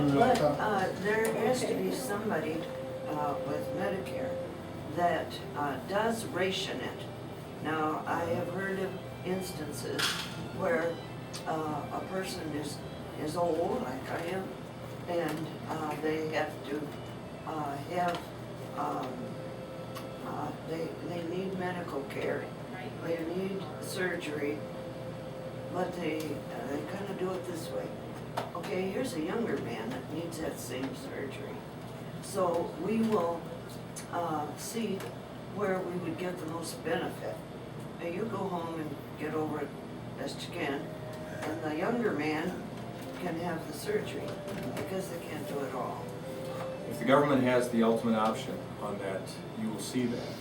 But there has to be somebody with Medicare that does ration it. Now, I have heard of instances where a person is old, like I am, and they have to have, they need medical care. They need surgery, but they kind of do it this way. Okay, here's a younger man that needs that same surgery. So we will see where we would get the most benefit. Now you go home and get over it best you can, and the younger man can have the surgery because they can't do it all. If the government has the ultimate option on that, you will see that.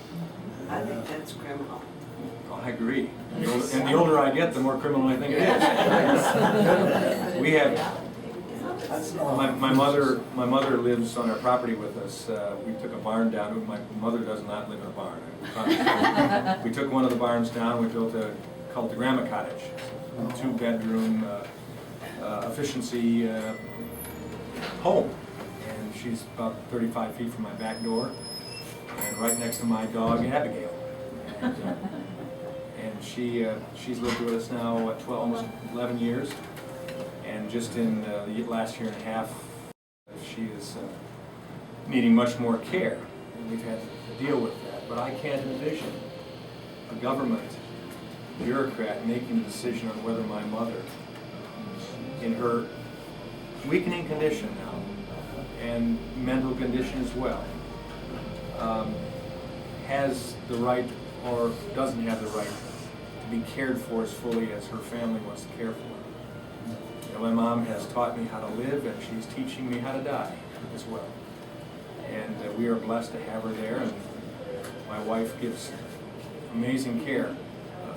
I think that's criminal. Oh, I agree. And the older I get, the more criminal I think it is. We have, my mother lives on our property with us. We took a barn down. My mother does not live in a barn. We took one of the barns down. We built called the Grandma Cottage, a 2-bedroom efficiency home. And she's about 35 feet from my back door, and right next to my dog Abigail. And she's lived with us now 12, almost 11 years, and just in the last year and a half, she is needing much more care, and we've had to deal with that. But I can't envision a government bureaucrat making a decision on whether my mother, in her weakening condition now, and mental condition as well, has the right or doesn't have the right to be cared for as fully as her family wants to care for her. You know, my mom has taught me how to live, and she's teaching me how to die as well. And we are blessed to have her there, and my wife gives amazing care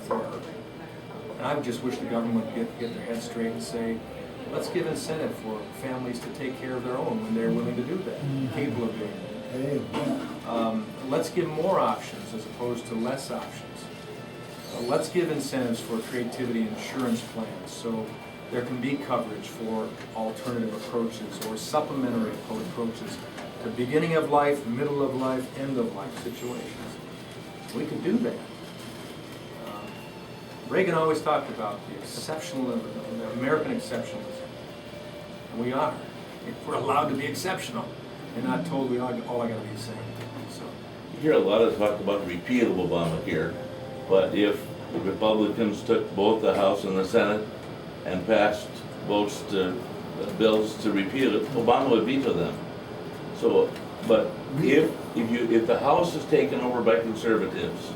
for her. And I would just wish the government would get their head straight and say, let's give incentive for families to take care of their own when they're willing to do that, capable of doing that. Let's give more options as opposed to less options. Let's give incentives for creativity insurance plans so there can be coverage for alternative approaches or supplementary approaches to beginning of life, middle of life, end of life situations. We can do that. Reagan always talked about the exceptional, the American exceptionalism. And we are. We're allowed to be exceptional and not told we all got to be the same. So. You hear a lot of talk about repeal of Obamacare, but if the Republicans took both the House and the Senate and passed bills to repeal it, Obama would veto them. So, but if the House is taken over by conservatives,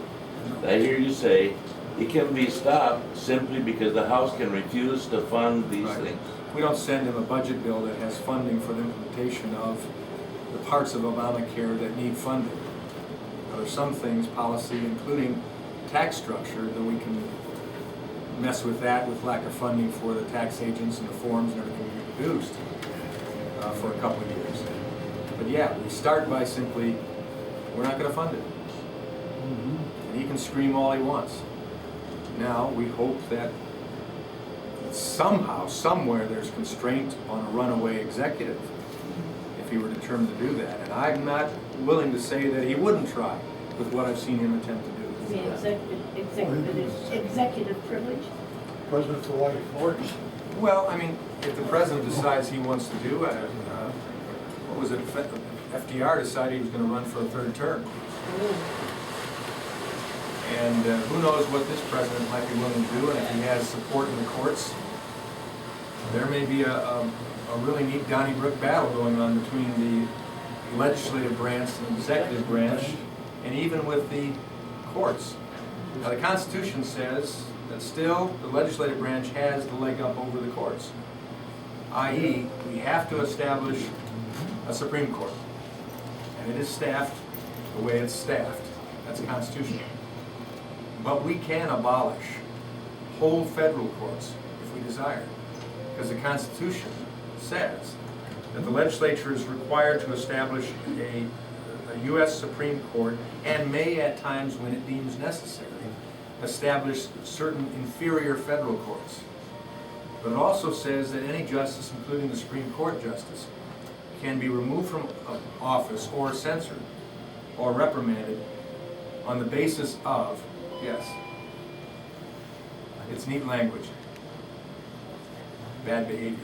I hear you say it can be stopped simply because the House can refuse to fund these things. We don't send him a budget bill that has funding for the implementation of the parts of Obamacare that need funding. Now, there's some things, policy, including tax structure, that we can mess with that with lack of funding for the tax agents and the forms and everything we produced for a couple of years. But yeah, we start by simply, we're not going to fund it. And he can scream all he wants. Now, we hope that somehow, somewhere, there's constraint on a runaway executive if he were determined to do that. And I'm not willing to say that he wouldn't try with what I've seen him attempt to do. The executive privilege? President's wife works. Well, I mean, if the president decides he wants to do it, what was it, FDR decided he was going to run for a third term. And who knows what this president might be willing to do, and if he has support in the courts, there may be a really neat Donnybrook battle going on between the legislative branch and the executive branch, and even with the courts. Now, the Constitution says that still the legislative branch has the leg up over the courts, i.e., we have to establish a Supreme Court, and it is staffed the way it's staffed. That's constitutional. But we can abolish whole federal courts if we desire, because the Constitution says that the legislature is required to establish a U.S. Supreme Court and may, at times when it deems necessary, establish certain inferior federal courts. But it also says that any justice, including the Supreme Court justice, can be removed from office or censored or reprimanded on the basis of, yes, it's neat language, bad behavior.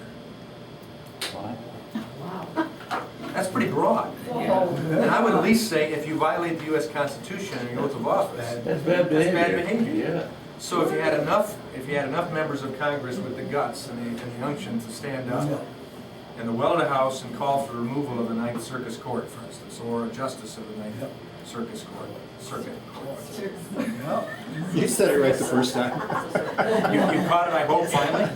That's pretty broad. And I would at least say if you violate the U.S. Constitution and your oath of office, That's bad behavior. That's bad behavior. Yeah. So if you had enough members of Congress with the guts and the unction to stand up and the well of the House and call for removal of the Ninth Circus Court, for instance, or a justice of the Ninth Circus Court, Circuit Court. You said it right the first time. You caught it, I hope, finally?